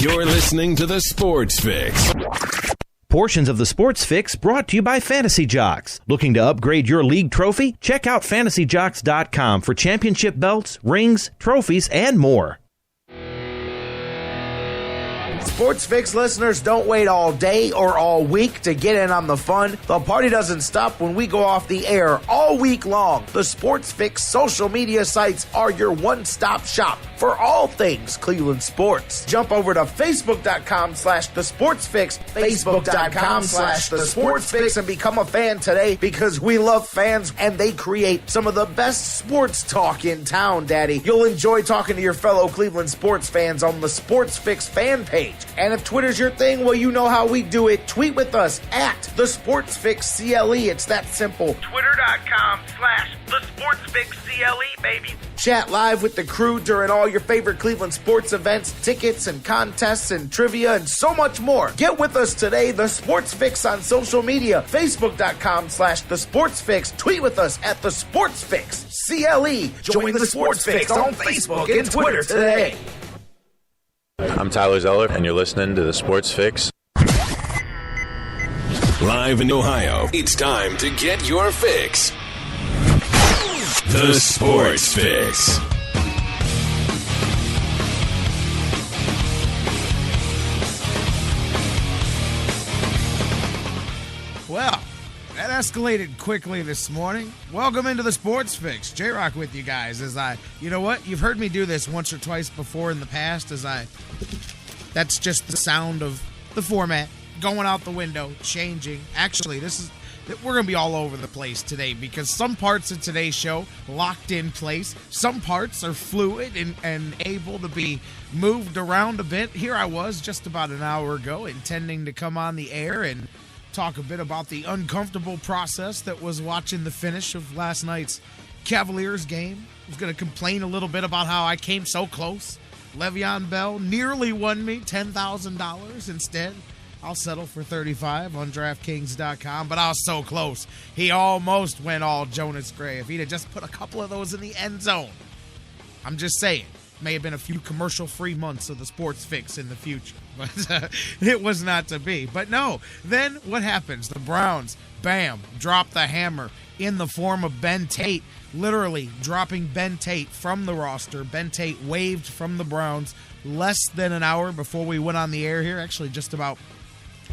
You're listening to The Sports Fix. Portions of the Sports Fix brought to you by Fantasy Jocks. Looking to upgrade your league trophy? Check out fantasyjocks.com for championship belts, rings, trophies, and more. Sports Fix listeners, don't wait all day or all week to get in on the fun. The party doesn't stop when we go off the air all week long. The Sports Fix social media sites are your one-stop shop for all things Cleveland sports. Jump over to Facebook.com/TheSportsFix, Facebook.com/TheSportsFix, and become a fan today because we love fans and they create some of the best sports talk in town, Daddy. You'll enjoy talking to your fellow Cleveland sports fans on the Sports Fix fan page. And if Twitter's your thing, well, you know how we do it. Tweet with us at TheSportsFixCLE. It's that simple. Twitter.com/TheSportsFixCLE, baby. Chat live with the crew during all your favorite Cleveland sports events, tickets and contests and trivia and so much more. Get with us today, The Sports Fix on social media, Facebook.com/TheSportsFix. Tweet with us at TheSportsFixCLE. Join the Sports Fix on Facebook and Twitter today. I'm Tyler Zeller, and you're listening to The Sports Fix. Live in Ohio, it's time to get your fix. The Sports Fix. Well, that escalated quickly this morning. Welcome into the Sports Fix. J-Rock with you guys you know what? You've heard me do this once or twice before in the past that's just the sound of the format going out the window, changing. Actually, we're going to be all over the place today because some parts of today's show locked in place. Some parts are fluid and able to be moved around a bit. Here I was just about an hour ago intending to come on the air and talk a bit about the uncomfortable process that was watching the finish of last night's Cavaliers game. I was going to complain a little bit about how I came so close. Le'Veon Bell nearly won me $10,000. Instead, I'll settle for $35 on DraftKings.com, but I was so close. He almost went all Jonas Gray. If he'd have just put a couple of those in the end zone, I'm just saying, may have been a few commercial-free months of the Sports Fix in the future, but it was not to be. But no, then what happens? The Browns, bam, drop the hammer in the form of Ben Tate, literally dropping Ben Tate from the roster. Ben Tate waived from the Browns less than an hour before we went on the air here, actually just about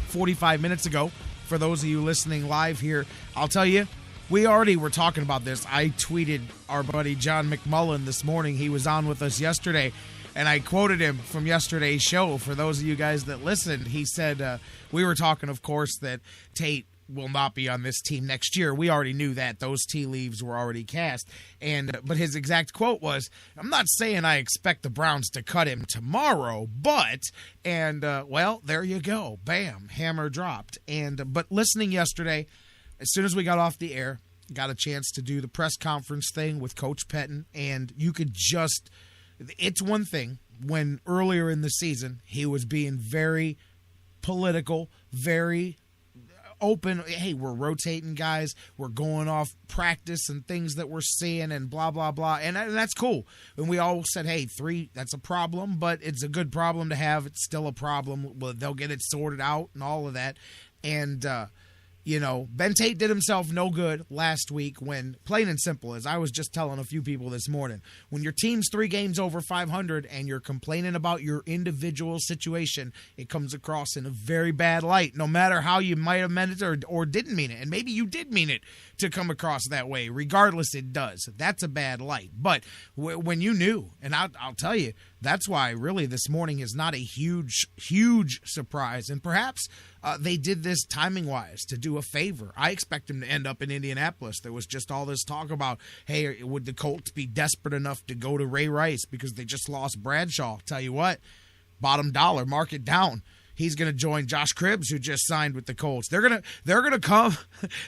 45 minutes ago. For those of you listening live here, I'll tell you, we already were talking about this. I tweeted our buddy John McMullen this morning. He was on with us yesterday, and I quoted him from yesterday's show. For those of you guys that listened, he said, we were talking, of course, that Tate will not be on this team next year. We already knew that. Those tea leaves were already cast. But his exact quote was, I'm not saying I expect the Browns to cut him tomorrow, but, well, there you go. Bam, hammer dropped. But listening yesterday, as soon as we got off the air, got a chance to do the press conference thing with Coach Pettin, and you could just, it's one thing when earlier in the season he was being very political, very open. Hey, we're rotating guys. We're going off practice and things that we're seeing and blah, blah, blah. And that's cool. And we all said, hey, 3, that's a problem, but it's a good problem to have. It's still a problem. Well, they'll get it sorted out and all of that. And, Ben Tate did himself no good last week when, plain and simple, as I was just telling a few people this morning, when your team's 3 games over 500 and you're complaining about your individual situation, it comes across in a very bad light, no matter how you might have meant it or didn't mean it. And maybe you did mean it to come across that way. Regardless, it does. That's a bad light. But when you knew, and I'll tell you, that's why really this morning is not a huge, huge surprise. And perhaps they did this timing-wise to do a favor. I expect him to end up in Indianapolis. There was just all this talk about, hey, would the Colts be desperate enough to go to Ray Rice because they just lost Bradshaw? Tell you what, bottom dollar, mark it down. He's going to join Josh Cribbs, who just signed with the Colts. They're going to come.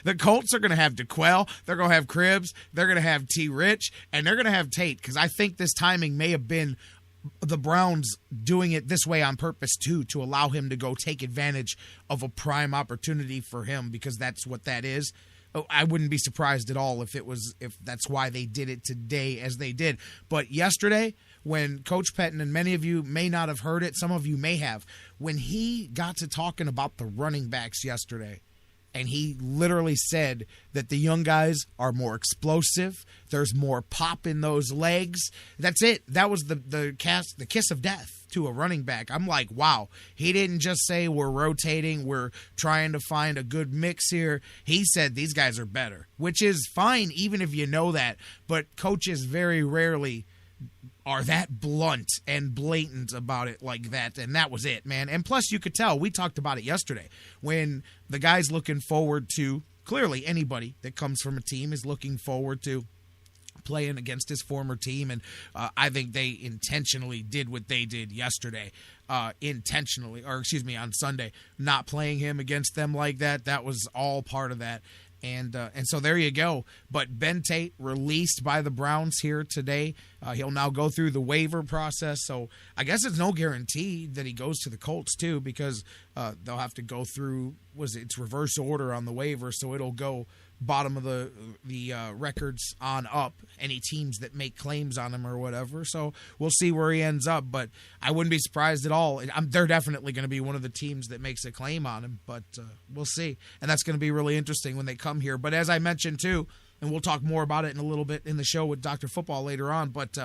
The Colts are going to have DeQuell. They're going to have Cribbs. They're going to have T. Rich, and they're going to have Tate, because I think this timing may have been the Browns doing it this way on purpose too, to allow him to go take advantage of a prime opportunity for him, because that's what that is. I wouldn't be surprised at all if that's why they did it today as they did. But yesterday, when Coach Pettine, and many of you may not have heard it, some of you may have, when he got to talking about the running backs yesterday, and he literally said that the young guys are more explosive, there's more pop in those legs. That's it. That was the kiss of death to a running back. I'm like, wow. He didn't just say we're rotating, we're trying to find a good mix here. He said these guys are better, which is fine even if you know that. But coaches very rarely are that blunt and blatant about it like that, and that was it, man. And plus, you could tell, we talked about it yesterday, when the guy's looking forward to, clearly anybody that comes from a team is looking forward to playing against his former team, and I think they intentionally did what they did yesterday, on Sunday, not playing him against them like that. That was all part of that. And so there you go. But Ben Tate released by the Browns here today. He'll now go through the waiver process. So I guess it's no guarantee that he goes to the Colts too, because they'll have to go through, it's reverse order on the waiver, so it'll go bottom of the records on up, any teams that make claims on him or whatever. So we'll see where he ends up, but I wouldn't be surprised at all. They're definitely going to be one of the teams that makes a claim on him, but we'll see. And that's going to be really interesting when they come here. But as I mentioned too, and we'll talk more about it in a little bit in the show with Dr. Football later on, but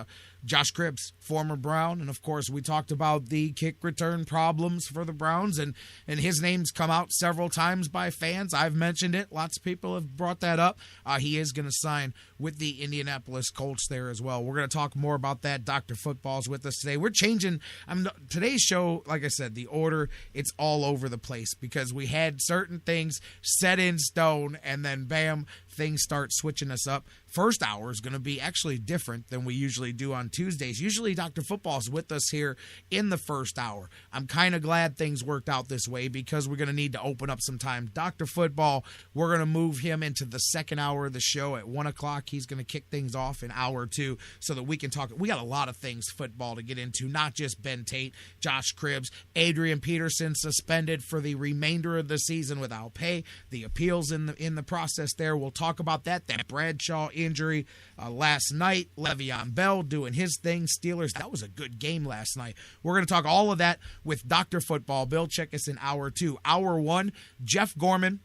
Josh Cribbs, former Brown, and of course we talked about the kick return problems for the Browns, and his name's come out several times by fans. I've mentioned it. Lots of people have brought that up. He is going to sign with the Indianapolis Colts there as well. We're going to talk more about that. Dr. Football's with us today. We're changing today's show, like I said, the order, it's all over the place because we had certain things set in stone, and then bam, things start switching us up. First hour is going to be actually different than we usually do on Tuesdays. Usually Dr. Football's with us here in the first hour. I'm kind of glad things worked out this way because we're going to need to open up some time. Dr. Football, we're going to move him into the second hour of the show at 1 o'clock. He's going to kick things off in hour 2 so that we can talk. We got a lot of things football to get into, not just Ben Tate, Josh Cribbs, Adrian Peterson suspended for the remainder of the season without pay, the appeals in the process there. We'll talk about that Bradshaw injury last night, Le'Veon Bell doing his thing, Steelers, that was a good game last night. We're going to talk all of that with Dr. Football Bill Chachkes in hour 2. Hour 1, Jeff Gorman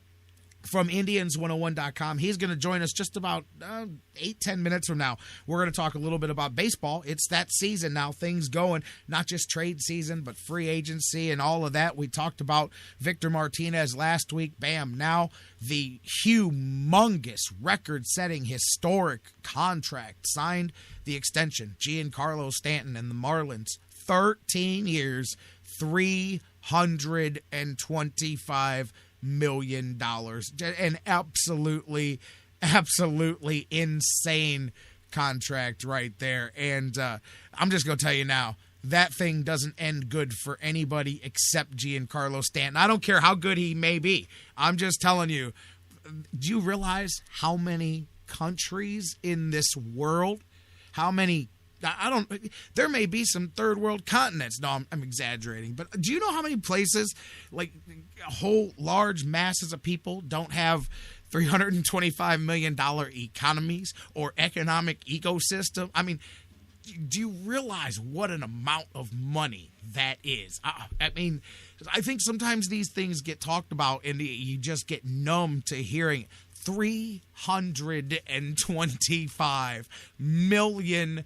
from Indians101.com. He's going to join us just about 8-10 minutes from now. We're going to talk a little bit about baseball. It's that season now, things going, not just trade season, but free agency and all of that. We talked about Victor Martinez last week. Bam, now the humongous record-setting historic contract signed, the extension. Giancarlo Stanton and the Marlins, 13 years, $325 million. An absolutely insane contract right there. And I'm just going to tell you now, that thing doesn't end good for anybody except Giancarlo Stanton. I don't care how good he may be. I'm just telling you, do you realize how many countries in this world, there may be some third world continents. No, I'm exaggerating. But do you know how many places, like whole large masses of people, don't have $325 million economies or economic ecosystem? I mean, do you realize what an amount of money that is? I mean, I think sometimes these things get talked about and you just get numb to hearing it. $325 million.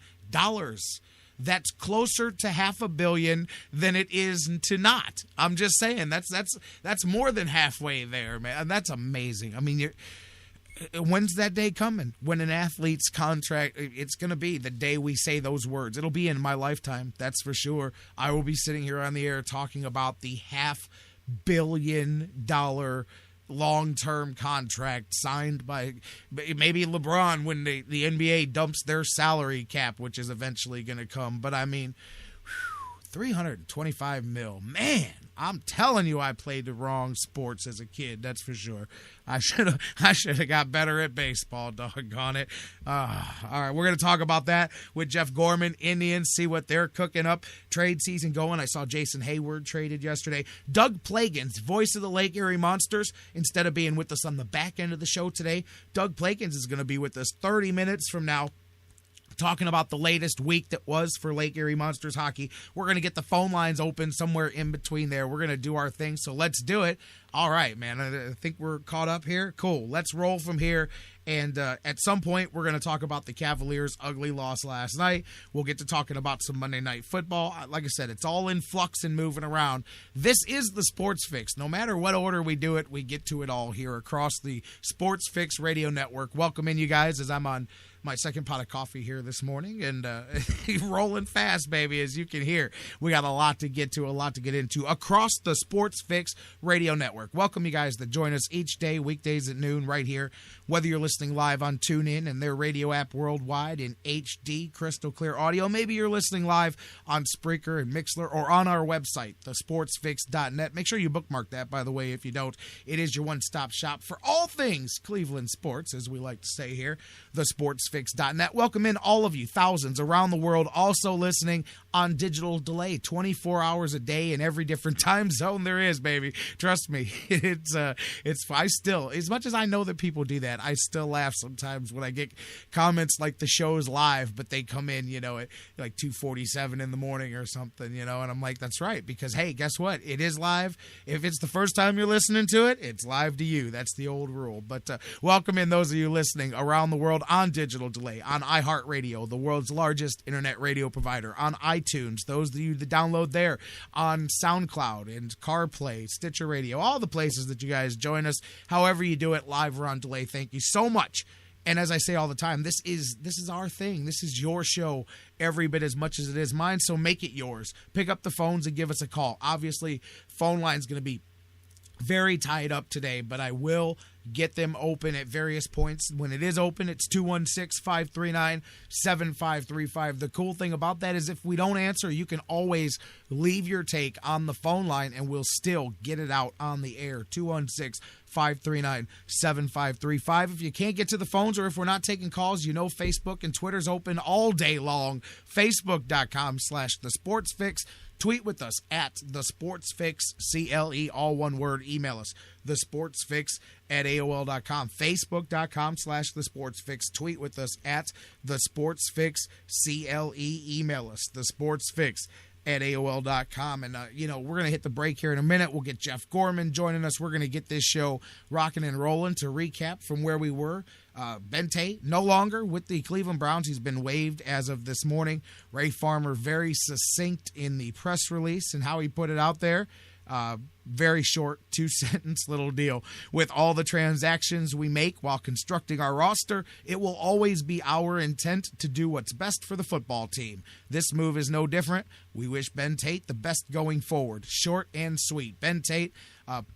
That's closer to $500 million than it is to not. I'm just saying that's more than halfway there, man. That's amazing. I mean, when's that day coming? When an athlete's contract, it's going to be the day we say those words. It'll be in my lifetime, that's for sure. I will be sitting here on the air talking about the $500 million long-term contract signed by maybe LeBron when the NBA dumps their salary cap, which is eventually going to come. But I mean, $325 million. Man, I'm telling you, I played the wrong sports as a kid. That's for sure. I should have got better at baseball. Doggone it. All right, we're going to talk about that with Jeff Gorman. Indians, see what they're cooking up. Trade season going. I saw Jason Hayward traded yesterday. Doug Plagens, voice of the Lake Erie Monsters, instead of being with us on the back end of the show today, Doug Plagens is going to be with us 30 minutes from now, talking about the latest week that was for Lake Erie Monsters hockey. We're going to get the phone lines open somewhere in between there. We're going to do our thing, so let's do it. All right, man. I think we're caught up here. Cool. Let's roll from here. And at some point, we're going to talk about the Cavaliers' ugly loss last night. We'll get to talking about some Monday Night Football. Like I said, it's all in flux and moving around. This is the Sports Fix. No matter what order we do it, we get to it all here across the Sports Fix Radio Network. Welcome in, you guys, as I'm on my second pot of coffee here this morning, and rolling fast, baby, as you can hear. We got a lot to get to, a lot to get into across the Sports Fix Radio Network. Welcome you guys that join us each day, weekdays at noon, right here, whether you're listening live on TuneIn and their radio app worldwide in HD, crystal clear audio. Maybe you're listening live on Spreaker and Mixler or on our website, thesportsfix.net. Make sure you bookmark that, by the way, if you don't. It is your one-stop shop for all things Cleveland sports, as we like to say here, thesportsfix.net. Welcome in all of you, thousands around the world, also listening on digital delay, 24 hours a day in every different time zone there is, baby. Trust me, I still, as much as I know that people do that, I still laugh sometimes when I get comments like the show's live, but they come in, at like 2:47 in the morning or something, and I'm like, that's right, because hey, guess what? It is live. If it's the first time you're listening to it, it's live to you. That's the old rule. But welcome in those of you listening around the world on digital delay, on iHeartRadio, the world's largest internet radio provider, on iTunes, those of you that download there, on SoundCloud and CarPlay, Stitcher Radio, all the places that you guys join us, however you do it, live or on delay. Thank you so much. And as I say all the time, this is our thing. This is your show every bit as much as it is mine, so make it yours. Pick up the phones and give us a call. Obviously, phone line's going to be very tied up today, but I will get them open at various points. When it is open, it's 216-539-7535. The cool thing about that is if we don't answer, you can always leave your take on the phone line, and we'll still get it out on the air. 216-539-7535. If you can't get to the phones, or if we're not taking calls, Facebook and Twitter's open all day long. Facebook.com/thesportsfix. Tweet with us at The Sports Fix, CLE, all one word. Email us, thesportsfix@AOL.com. Facebook.com/The Sports Fix. Tweet with us at The Sports Fix, CLE. Email us, thesportsfix@AOL.com. And, we're going to hit the break here in a minute. We'll get Jeff Gorman joining us. We're going to get this show rocking and rolling. To recap from where we were, Ben Tate no longer with the Cleveland Browns. He's been waived as of this morning. Ray Farmer very succinct in the press release and how he put it out there. Very short, 2-sentence little deal. With all the transactions we make while constructing our roster, it will always be our intent to do what's best for the football team. This move is no different. We wish Ben Tate the best going forward. Short and sweet. Ben Tate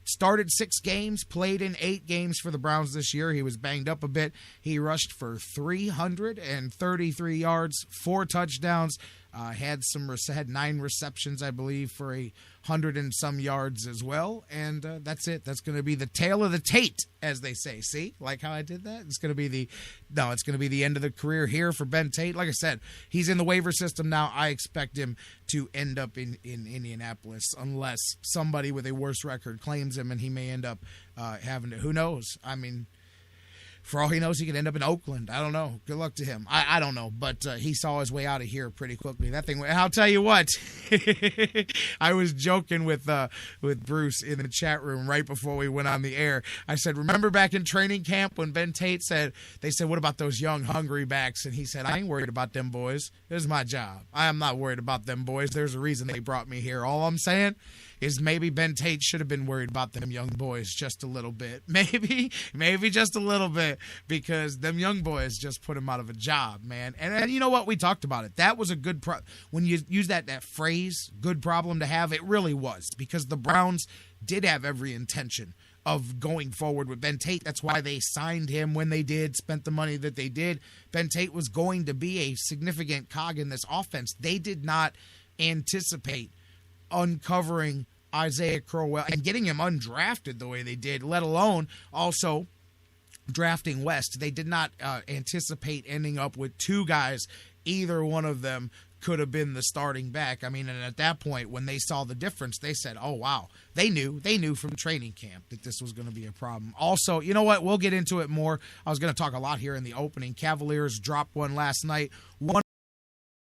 started 6 games, played in 8 games for the Browns this year. He was banged up a bit. He rushed for 333 yards, 4 touchdowns, had 9 receptions, I believe, for 100 and some yards as well. And that's it. That's going to be the tale of the Tate, as they say. See, like how I did that? It's going to be the end of the career here for Ben Tate. Like I said, he's in the waiver system now. I expect him to end up in Indianapolis unless somebody with a worse record claims him, and he may end up having to. Who knows? I mean, for all he knows, he could end up in Oakland. I don't know. Good luck to him. I don't know, but he saw his way out of here pretty quickly. That thing. I'll tell you what. I was joking with Bruce in the chat room right before we went on the air. I said, remember back in training camp when Ben Tate said, what about those young, hungry backs? And he said, I ain't worried about them boys. This is my job. I am not worried about them boys. There's a reason they brought me here. All I'm saying is maybe Ben Tate should have been worried about them young boys just a little bit. Maybe just a little bit, because them young boys just put him out of a job, man. And you know what? We talked about it. That was a good when you use that phrase, good problem to have, it really was, because the Browns did have every intention of going forward with Ben Tate. That's why they signed him when they did, spent the money that they did. Ben Tate was going to be a significant cog in this offense. They did not anticipate uncovering Isaiah Crowell and getting him undrafted the way they did, let alone also drafting West. They did not anticipate ending up with two guys. Either one of them could have been the starting back. I mean, and at that point, when they saw the difference, they said, oh, wow. They knew from training camp that this was going to be a problem. Also, you know what? We'll get into it more. I was going to talk a lot here in the opening. Cavaliers dropped one last night.